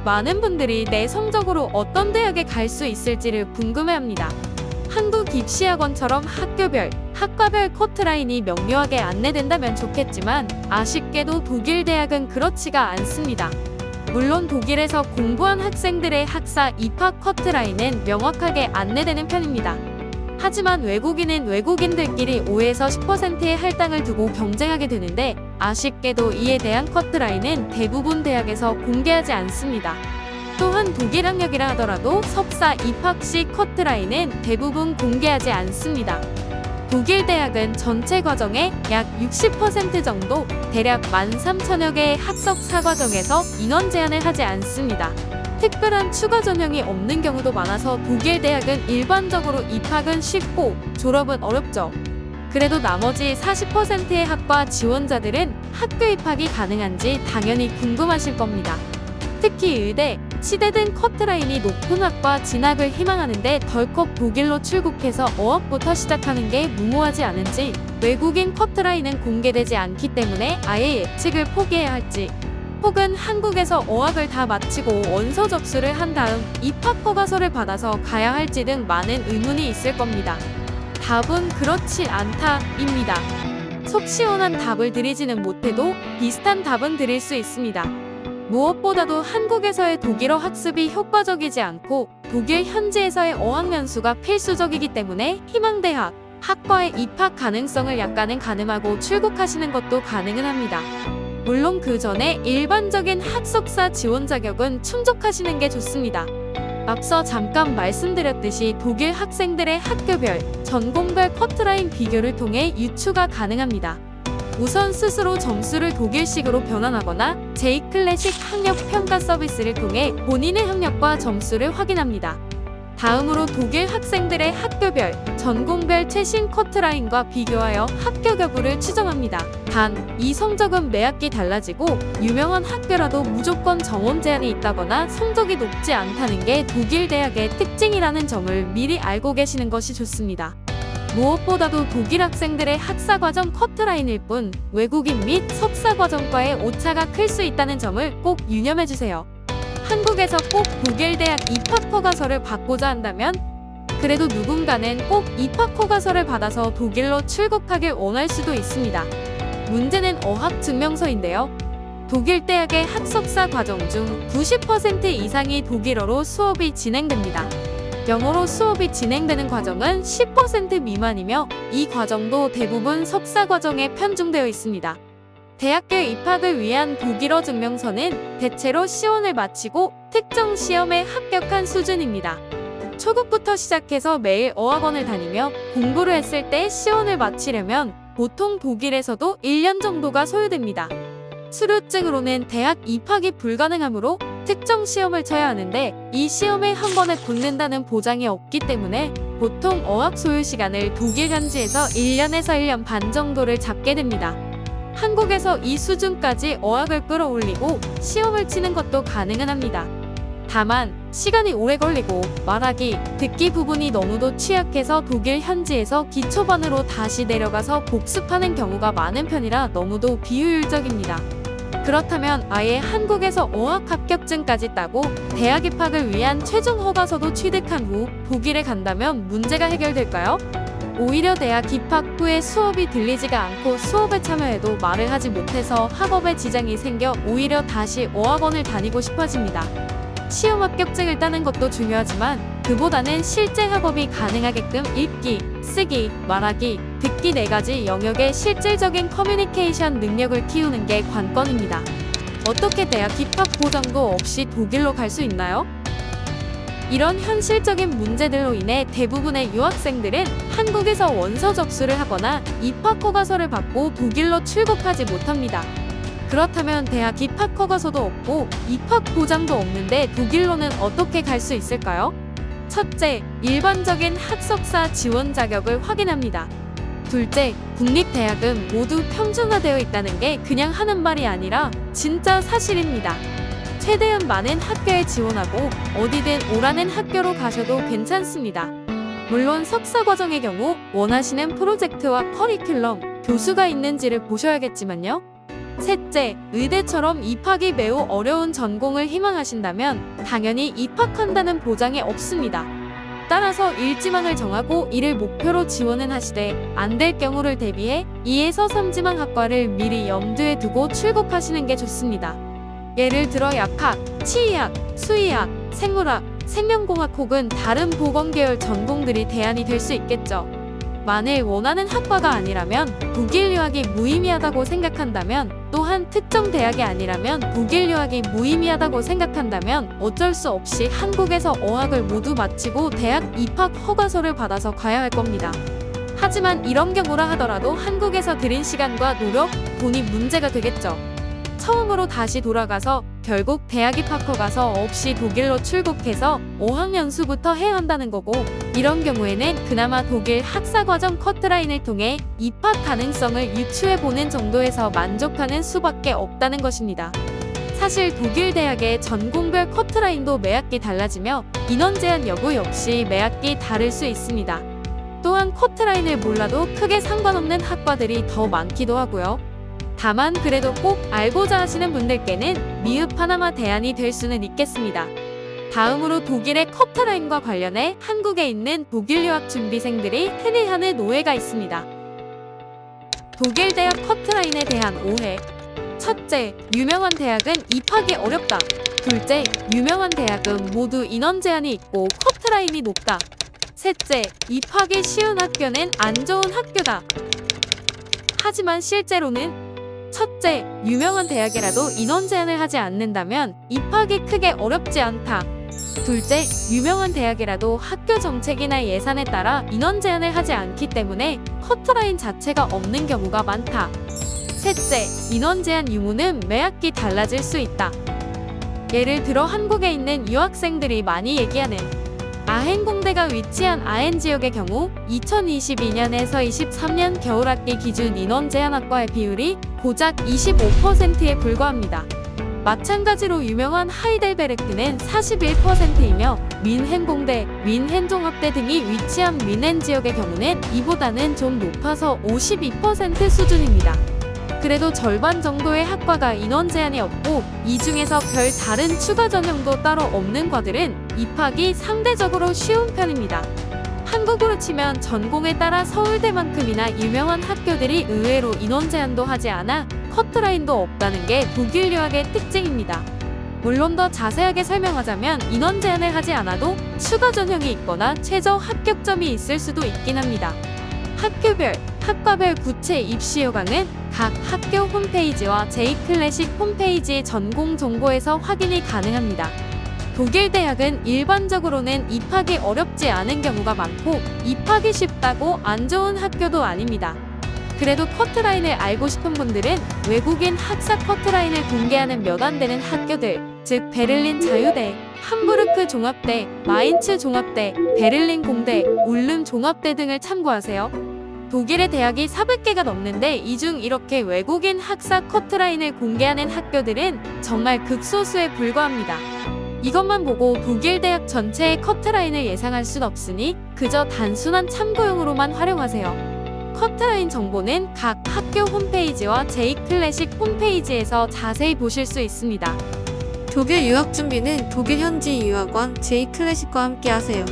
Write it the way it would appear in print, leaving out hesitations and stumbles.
많은 분들이 내 성적으로 어떤 대학에 갈 수 있을지를 궁금해합니다. 한국 입시학원처럼 학교별, 학과별 커트라인이 명료하게 안내된다면 좋겠지만 아쉽게도 독일 대학은 그렇지가 않습니다. 물론 독일에서 공부한 학생들의 학사 입학 커트라인은 명확하게 안내되는 편입니다. 하지만 외국인은 외국인들끼리 5에서 10%의 할당을 두고 경쟁하게 되는데 아쉽게도 이에 대한 커트라인은 대부분 대학에서 공개하지 않습니다. 또한 독일 학력이라 하더라도 석사 입학 시 커트라인은 대부분 공개하지 않습니다. 독일 대학은 전체 과정의 약 60% 정도, 대략 13,000여 개의 학석사 과정에서 인원 제한을 하지 않습니다. 특별한 추가 전형이 없는 경우도 많아서 독일 대학은 일반적으로 입학은 쉽고 졸업은 어렵죠. 그래도 나머지 40%의 학과 지원자들은 학교 입학이 가능한지 당연히 궁금하실 겁니다. 특히 의대, 치대 등 커트라인이 높은 학과 진학을 희망하는데 덜컥 독일로 출국해서 어학부터 시작하는 게 무모하지 않은지, 외국인 커트라인은 공개되지 않기 때문에 아예 예측을 포기해야 할지, 혹은 한국에서 어학을 다 마치고 원서 접수를 한 다음 입학 허가서를 받아서 가야 할지 등 많은 의문이 있을 겁니다. 답은 그렇지 않다입니다. 속 시원한 답을 드리지는 못해도 비슷한 답은 드릴 수 있습니다. 무엇보다도 한국에서의 독일어 학습이 효과적이지 않고 독일 현지에서의 어학 연수가 필수적이기 때문에 희망대학, 학과의 입학 가능성을 약간은 가늠하고 출국하시는 것도 가능은 합니다. 물론 그 전에 일반적인 학석사 지원 자격은 충족하시는 게 좋습니다. 앞서 잠깐 말씀드렸듯이 독일 학생들의 학교별, 전공별 커트라인 비교를 통해 유추가 가능합니다. 우선 스스로 점수를 독일식으로 변환하거나 J클래식 학력 평가 서비스를 통해 본인의 학력과 점수를 확인합니다. 다음으로 독일 학생들의 학교별, 전공별 최신 커트라인과 비교하여 합격 여부를 추정합니다. 단, 이 성적은 매 학기 달라지고 유명한 학교라도 무조건 정원 제한이 있다거나 성적이 높지 않다는 게 독일 대학의 특징이라는 점을 미리 알고 계시는 것이 좋습니다. 무엇보다도 독일 학생들의 학사과정 커트라인일 뿐 외국인 및 석사과정과의 오차가 클 수 있다는 점을 꼭 유념해주세요. 한국에서 꼭 독일 대학 입학 허가서를 받고자 한다면 그래도 누군가는 꼭 입학 허가서를 받아서 독일로 출국하길 원할 수도 있습니다. 문제는 어학 증명서인데요. 독일 대학의 학석사 과정 중 90% 이상이 독일어로 수업이 진행됩니다. 영어로 수업이 진행되는 과정은 10% 미만이며 이 과정도 대부분 석사 과정에 편중되어 있습니다. 대학교 입학을 위한 독일어 증명서는 대체로 시원을 마치고 특정 시험에 합격한 수준입니다. 초급부터 시작해서 매일 어학원을 다니며 공부를 했을 때 시원을 마치려면 보통 독일에서도 1년 정도가 소요됩니다. 수료증으로는 대학 입학이 불가능하므로 특정 시험을 쳐야 하는데 이 시험에 한 번에 붙는다는 보장이 없기 때문에 보통 어학 소요 시간을 독일 현지에서 1년에서 1년 반 정도를 잡게 됩니다. 한국에서 이 수준까지 어학을 끌어올리고 시험을 치는 것도 가능은 합니다. 다만 시간이 오래 걸리고 말하기, 듣기 부분이 너무도 취약해서 독일 현지에서 기초반으로 다시 내려가서 복습하는 경우가 많은 편이라 너무도 비효율적입니다. 그렇다면 아예 한국에서 어학 합격증까지 따고 대학 입학을 위한 최종 허가서도 취득한 후 독일에 간다면 문제가 해결될까요? 오히려 대학 입학 후에 수업이 들리지가 않고 수업에 참여해도 말을 하지 못해서 학업에 지장이 생겨 오히려 다시 어학원을 다니고 싶어집니다. 시험 합격증을 따는 것도 중요하지만 그보다는 실제 학업이 가능하게끔 읽기, 쓰기, 말하기, 듣기 4가지 영역의 실질적인 커뮤니케이션 능력을 키우는 게 관건입니다. 어떻게 대학 입학 보장도 없이 독일로 갈 수 있나요? 이런 현실적인 문제들로 인해 대부분의 유학생들은 한국에서 원서 접수를 하거나 입학 허가서를 받고 독일로 출국하지 못합니다. 그렇다면 대학 입학 허가서도 없고 입학 보장도 없는데 독일로는 어떻게 갈 수 있을까요? 첫째, 일반적인 학석사 지원 자격을 확인합니다. 둘째, 국립대학은 모두 평준화되어 있다는 게 그냥 하는 말이 아니라 진짜 사실입니다. 최대한 많은 학교에 지원하고 어디든 오라는 학교로 가셔도 괜찮습니다. 물론 석사 과정의 경우 원하시는 프로젝트와 커리큘럼, 교수가 있는지를 보셔야겠지만요. 셋째, 의대처럼 입학이 매우 어려운 전공을 희망하신다면 당연히 입학한다는 보장이 없습니다. 따라서 일지망을 정하고 이를 목표로 지원은 하시되 안 될 경우를 대비해 2에서 3지망 학과를 미리 염두에 두고 출국하시는 게 좋습니다. 예를 들어 약학, 치의학, 수의학, 생물학, 생명공학 혹은 다른 보건계열 전공들이 대안이 될 수 있겠죠. 만일 원하는 학과가 아니라면 독일 유학이 무의미하다고 생각한다면, 또한 특정 대학이 아니라면 독일 유학이 무의미하다고 생각한다면 어쩔 수 없이 한국에서 어학을 모두 마치고 대학 입학 허가서를 받아서 가야 할 겁니다. 하지만 이런 경우라 하더라도 한국에서 들인 시간과 노력, 돈이 문제가 되겠죠. 처음으로 다시 돌아가서 결국 대학 입학 허가서 없이 독일로 출국해서 어학연수부터 해야 한다는 거고, 이런 경우에는 그나마 독일 학사과정 커트라인을 통해 입학 가능성을 유추해보는 정도에서 만족하는 수밖에 없다는 것입니다. 사실 독일 대학의 전공별 커트라인도 매학기 달라지며 인원 제한 여부 역시 매학기 다를 수 있습니다. 또한 커트라인을 몰라도 크게 상관없는 학과들이 더 많기도 하고요. 다만 그래도 꼭 알고자 하시는 분들께는 미흡 하나마 대안이 될 수는 있겠습니다. 다음으로 독일의 커트라인과 관련해 한국에 있는 독일 유학 준비생들이 흔히 하는 오해가 있습니다. 독일 대학 커트라인에 대한 오해. 첫째, 유명한 대학은 입학이 어렵다. 둘째, 유명한 대학은 모두 인원 제한이 있고 커트라인이 높다. 셋째, 입학이 쉬운 학교는 안 좋은 학교다. 하지만 실제로는 첫째, 유명한 대학이라도 인원 제한을 하지 않는다면 입학이 크게 어렵지 않다. 둘째, 유명한 대학이라도 학교 정책이나 예산에 따라 인원 제한을 하지 않기 때문에 커트라인 자체가 없는 경우가 많다. 셋째, 인원 제한 유무는 매학기 달라질 수 있다. 예를 들어 한국에 있는 유학생들이 많이 얘기하는 아헨공대가 위치한 아헨 지역의 경우 2022년에서 23년 겨울학기 기준 인원 제한 학과의 비율이 고작 25%에 불과합니다. 마찬가지로 유명한 하이델베르크는 41%이며 뮌헨공대, 뮌헨종합대 등이 위치한 뮌헨 지역의 경우는 이보다는 좀 높아서 52% 수준입니다. 그래도 절반 정도의 학과가 인원 제한이 없고 이 중에서 별 다른 추가 전형도 따로 없는 과들은 입학이 상대적으로 쉬운 편입니다. 한국으로 치면 전공에 따라 서울대만큼이나 유명한 학교들이 의외로 인원 제한도 하지 않아 커트라인도 없다는 게 독일 유학의 특징입니다. 물론 더 자세하게 설명하자면 인원 제한을 하지 않아도 추가 전형이 있거나 최저 합격점이 있을 수도 있긴 합니다. 학교별, 학과별 구체 입시 요강은 각 학교 홈페이지와 J클래식 홈페이지 전공 정보에서 확인이 가능합니다. 독일 대학은 일반적으로는 입학이 어렵지 않은 경우가 많고 입학이 쉽다고 안 좋은 학교도 아닙니다. 그래도 커트라인을 알고 싶은 분들은 외국인 학사 커트라인을 공개하는 몇 안 되는 학교들, 즉 베를린 자유대, 함부르크 종합대, 마인츠 종합대, 베를린 공대, 울름 종합대 등을 참고하세요. 독일의 대학이 400개가 넘는데 이 중 이렇게 외국인 학사 커트라인을 공개하는 학교들은 정말 극소수에 불과합니다. 이것만 보고 독일 대학 전체의 커트라인을 예상할 순 없으니 그저 단순한 참고용으로만 활용하세요. 커트라인 정보는 각 학교 홈페이지와 J클래식 홈페이지에서 자세히 보실 수 있습니다. 독일 유학 준비는 독일 현지 유학원 J클래식과 함께 하세요.